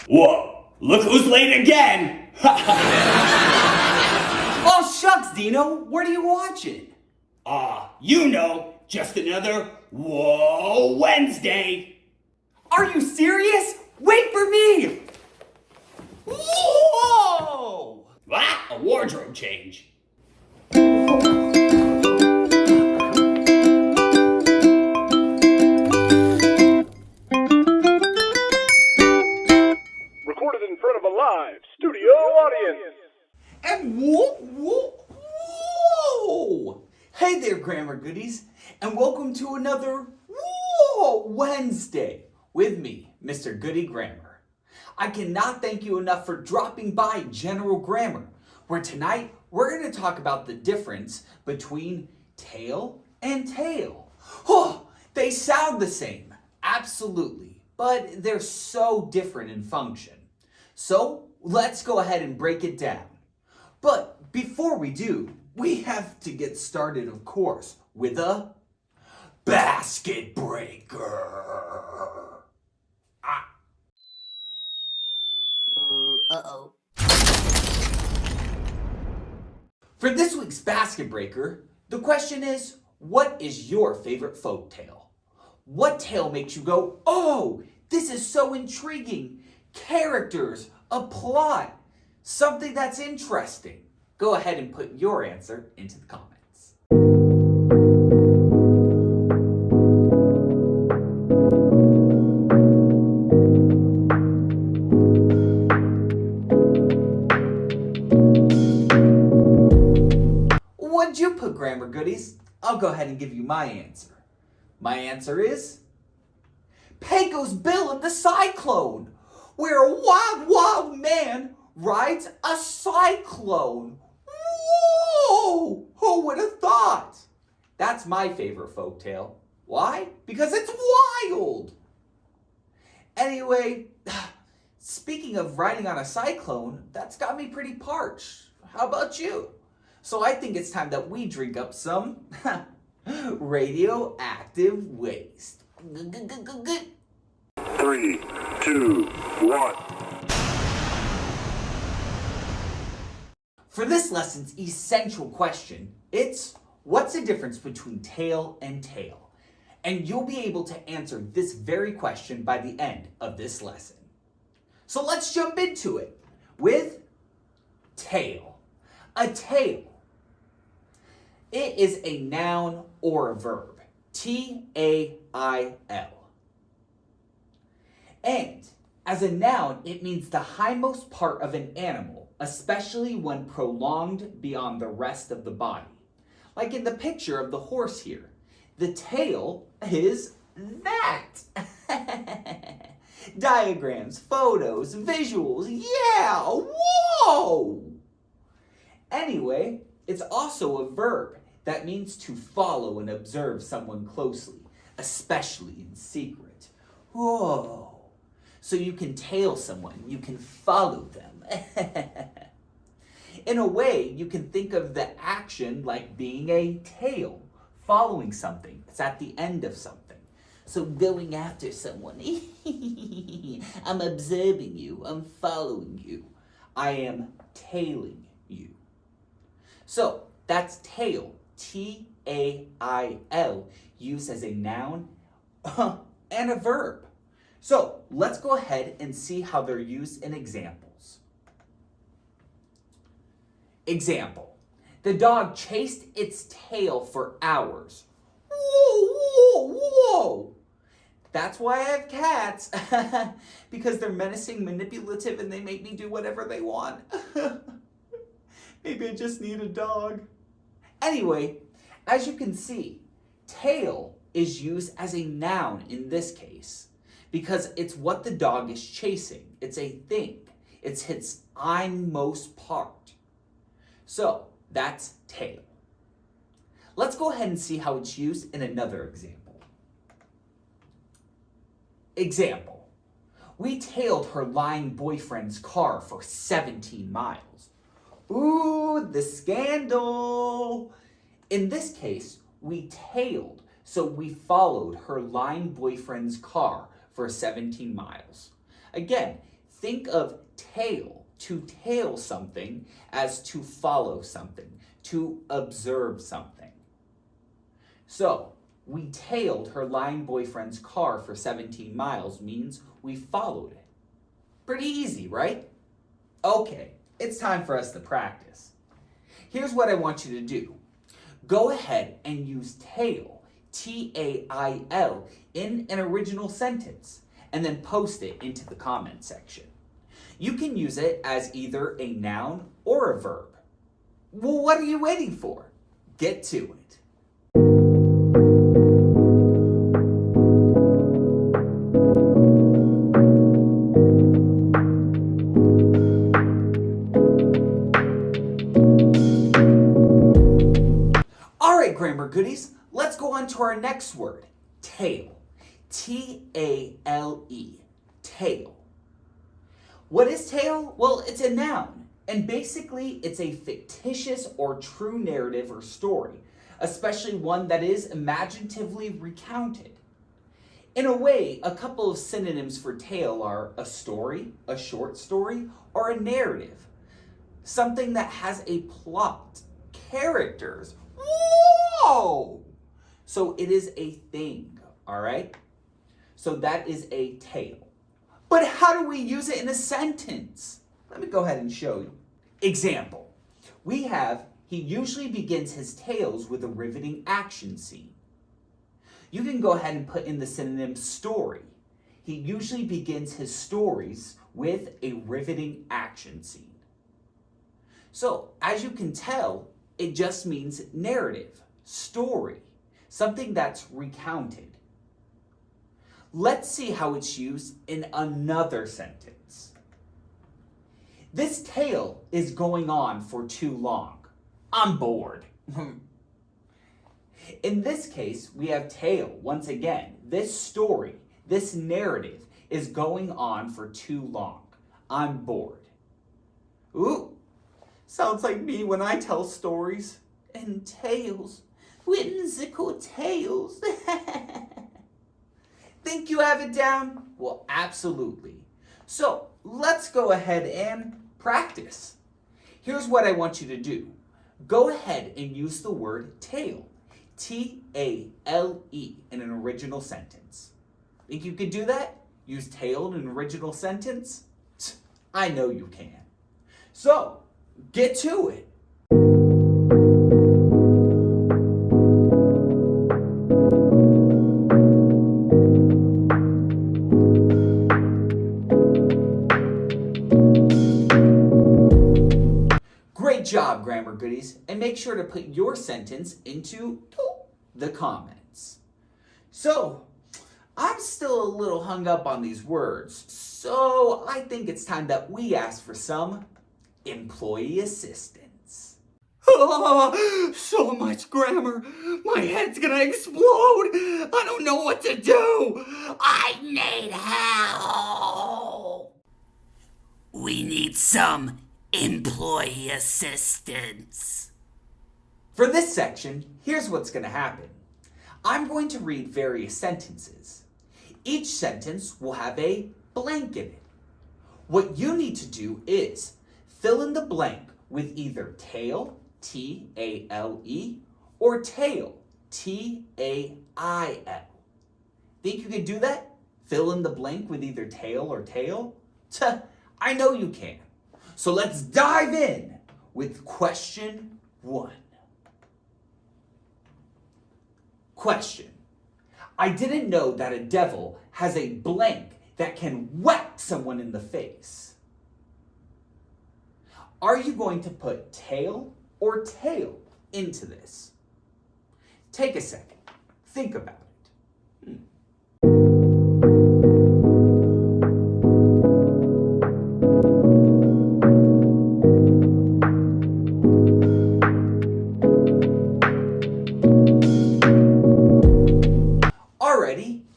Whoa, look who's late again! Oh, shucks, Dino. What are you watching? Just another Whoa Wednesday! Are you serious? Wait for me! Whoa! What? A wardrobe change. Recorded in front of a live studio audience. And whoa! Hey there, grammar goodies, and welcome to another Whoa Wednesday with me, Mr. Goodie Grammar. I cannot thank you enough for dropping by General Grammar, where tonight we're going to talk about the difference between tail and tail. Oh, they sound the same, absolutely, but they're so different in function. So let's go ahead and break it down. But before we do, we have to get started, of course, with a basket breaker. Uh-oh. For this week's basket breaker, the question is, what is your favorite folk tale? What tale makes you go, oh, this is so intriguing? Characters, a plot, something that's interesting. Go ahead and put your answer into the comments. What'd you put, grammar goodies? I'll go ahead and give you my answer. My answer is Pecos Bill and the Cyclone, where a wild man rides a cyclone. Whoa! Who would have thought? That's my favorite folktale. Why? Because it's wild. Anyway, speaking of riding on a cyclone, that's got me pretty parched. How about you? So I think it's time that we drink up some radioactive waste. 3, 2, 1. For this lesson's essential question, it's what's the difference between tail and tail? And you'll be able to answer this very question by the end of this lesson. So let's jump into it with tail. A tail. It is a noun or a verb. T-A-I-L. And as a noun, it means the hindmost part of an animal, especially when prolonged beyond the rest of the body. Like in the picture of the horse here. The tail is that. Diagrams, photos, visuals, yeah, whoa! Anyway, it's also a verb that means to follow and observe someone closely, especially in secret. Whoa! So you can tail someone, you can follow them. In a way, you can think of the action like being a tail, following something. It's at the end of something. So going after someone. I'm observing you, I'm following you. I am tailing you. So that's tail, T-A-I-L, used as a noun and a verb. So let's go ahead and see how they're used in examples. Example, the dog chased its tail for hours. Whoa, whoa, whoa! That's why I have cats, because they're menacing, manipulative, and they make me do whatever they want. Maybe I just need a dog. Anyway, as you can see, tail is used as a noun in this case because it's what the dog is chasing. It's a thing. It's its hindmost part. So that's tail. Let's go ahead and see how it's used in another example. Example, we tailed her lying boyfriend's car for 17 miles. Ooh, the scandal. In this case, we tailed, so we followed her lying boyfriend's car for 17 miles. Again, think of tail, to tail something, as to follow something, to observe something. So, we tailed her lying boyfriend's car for 17 miles means we followed it. Pretty easy, right? Okay, it's time for us to practice. Here's what I want you to do. Go ahead and use tail, T-A-I-L, in an original sentence, and then post it into the comment section. You can use it as either a noun or a verb. Well, what are you waiting for? Get to it. All right, grammar goodies, let's go on to our next word, tail. T-A-L-E, tail. What is tail? Well, it's a noun, and basically it's a fictitious or true narrative or story, especially one that is imaginatively recounted. In a way, a couple of synonyms for tale are a story, a short story, or a narrative. Something that has a plot, characters. Whoa! So it is a thing, all right? So that is a tale. But how do we use it in a sentence? Let me go ahead and show you. Example. We have, he usually begins his tales with a riveting action scene. You can go ahead and put in the synonym story. He usually begins his stories with a riveting action scene. So, as you can tell, it just means narrative, story, something that's recounted. Let's see how it's used in another sentence. This tale is going on for too long. I'm bored. In this case, we have tale. Once again, this story, this narrative is going on for too long. I'm bored. Ooh, sounds like me when I tell stories and tales, whimsical tales. Think you have it down? Well, absolutely. So let's go ahead and practice. Here's what I want you to do. Go ahead and use the word tale, T-A-L-E, in an original sentence. Think you could do that? Use tale in an original sentence? I know you can. So, get to it. Great job, grammar goodies, and make sure to put your sentence into the comments. So, I'm still a little hung up on these words, so I think it's time that we ask for some employee assistance. Oh, so much grammar. My head's gonna explode. I don't know what to do. I need help. We need some employee assistance. For this section, here's what's going to happen. I'm going to read various sentences. Each sentence will have a blank in it. What you need to do is fill in the blank with either tale, T-A-L-E, or tail, T-A-I-L. Think you can do that? Fill in the blank with either tail or tail? I know you can. So let's dive in with question 1. Question. I didn't know that a devil has a blank that can whack someone in the face. Are you going to put tail or tail into this? Take a second. Think about it.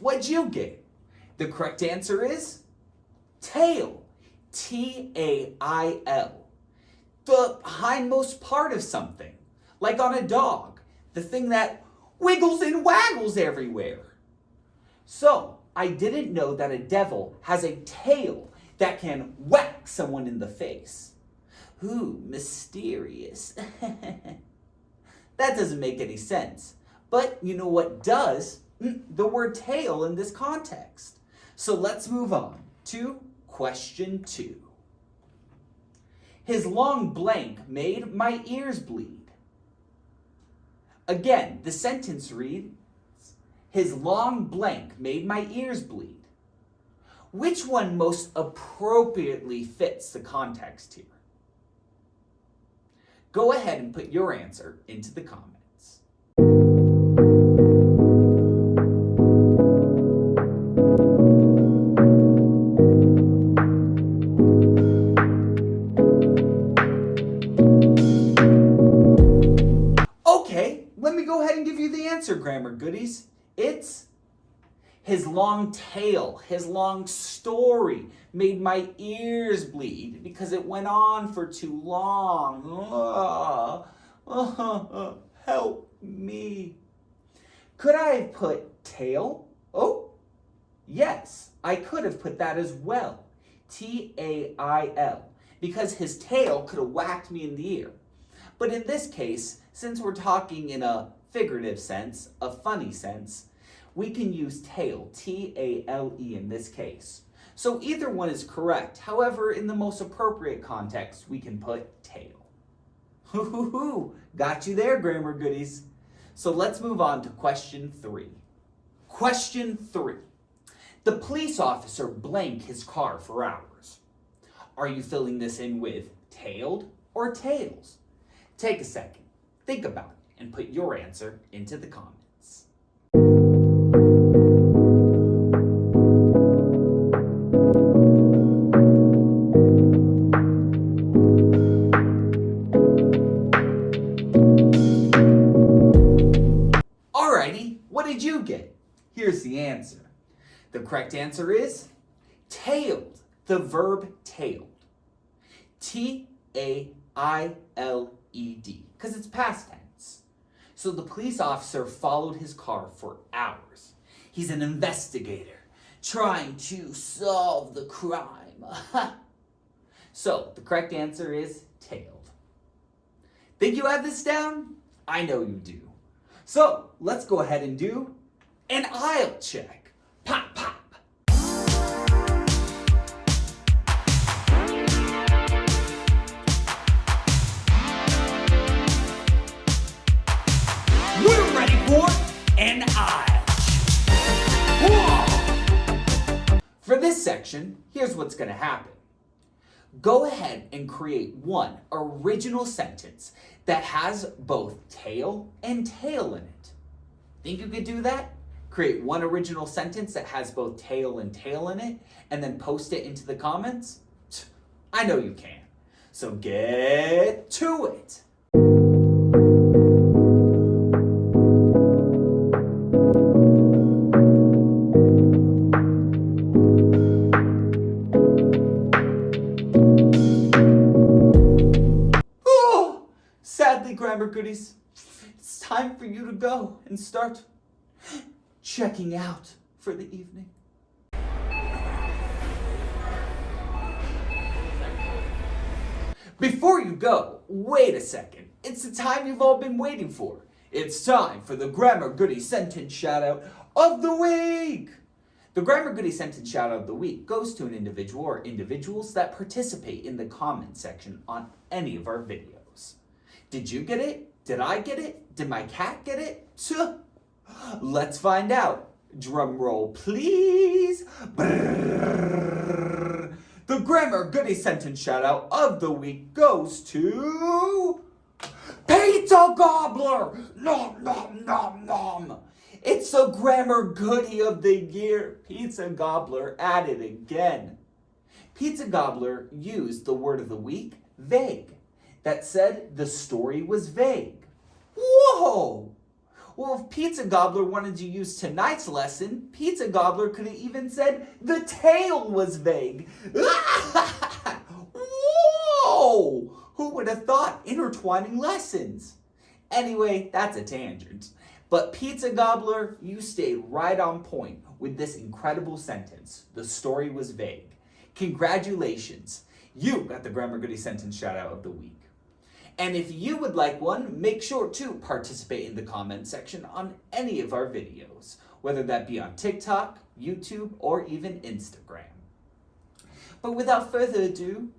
What'd you get? The correct answer is tail, T-A-I-L. The hindmost part of something, like on a dog, the thing that wiggles and waggles everywhere. So, I didn't know that a devil has a tail that can whack someone in the face. Ooh, mysterious. That doesn't make any sense. But you know what does? The word tail in this context. So let's move on to question 2. His long blank made my ears bleed. Again, the sentence reads, his long blank made my ears bleed. Which one most appropriately fits the context here? Go ahead and put your answer into the comments. Okay, let me go ahead and give you the answer, grammar goodies. It's his long tail, his long story made my ears bleed because it went on for too long. Help me. Could I have put tail? Oh, yes, I could have put that as well. T-A-I-L, because his tail could have whacked me in the ear. But in this case, since we're talking in a figurative sense, a funny sense, we can use tail, T-A-L-E in this case. So either one is correct. However, in the most appropriate context, we can put tail. Got you there, grammar goodies. So let's move on to question 3. Question 3. The police officer blanked his car for hours. Are you filling this in with tailed or tails? Take a second, think about it, and put your answer into the comments. Alrighty, what did you get? Here's the answer. The correct answer is tailed, the verb tailed. T-A-I-L-E-D, because it's past tense. So the police officer followed his car for hours. He's an investigator trying to solve the crime. So the correct answer is tailed. Think you have this down? I know you do. So let's go ahead and do an aisle check. Pop, pop. We're ready for an aisle check. Whoa! For this section, here's what's going to happen. Go ahead and create one original sentence that has both tail and tail in it. Think you could do that? Create one original sentence that has both tail and tail in it, and then post it into the comments? I know you can. So get to it. Sadly, grammar goodies, it's time for you to go and start checking out for the evening. Before you go, wait a second. It's the time you've all been waiting for. It's time for the Grammar Goodie Sentence Shoutout of the Week. The Grammar Goodie Sentence Shoutout of the Week goes to an individual or individuals that participate in the comment section on any of our videos. Did you get it? Did I get it? Did my cat get it? Let's find out. Drum roll, please. Brrr. The Grammar Goodie Sentence Shoutout of the Week goes to Pizza Gobbler. Nom, nom, nom, nom. It's the Grammar Goodie of the Year. Pizza Gobbler at it again. Pizza Gobbler used the word of the week, vague. That said the story was vague. Whoa! Well, if Pizza Gobbler wanted to use tonight's lesson, Pizza Gobbler could have even said the tale was vague. Whoa! Who would have thought intertwining lessons? Anyway, that's a tangent. But Pizza Gobbler, you stayed right on point with this incredible sentence. The story was vague. congratulations. You got the Grammar Goodie Sentence Shout Out of the Week. And if you would like one, make sure to participate in the comment section on any of our videos, whether that be on TikTok, YouTube, or even Instagram. But without further ado,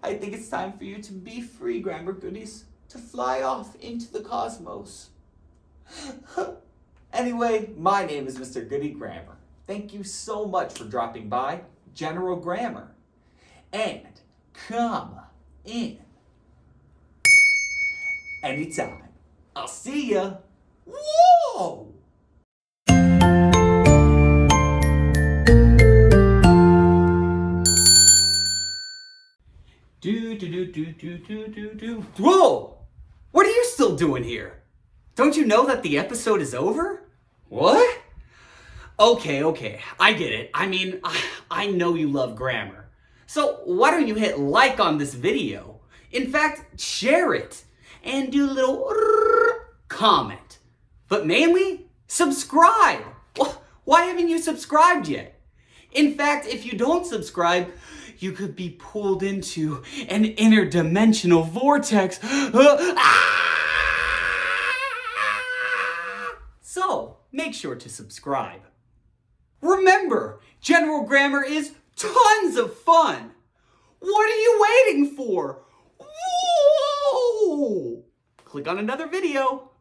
I think it's time for you to be free, Grammar Goodies, to fly off into the cosmos. Anyway, my name is Mr. Goodie Grammar. Thank you so much for dropping by General Grammar. And come in anytime. I'll see ya. Whoa! Whoa! What are you still doing here? Don't you know that the episode is over? What? Okay, I get it. I mean, I know you love grammar. So why don't you hit like on this video? In fact, share it and do a little comment. But mainly, subscribe. Why haven't you subscribed yet? In fact, if you don't subscribe, you could be pulled into an interdimensional vortex. So, make sure to subscribe. Remember, General Grammar is tons of fun. What are you waiting for? Whoa! Click on another video.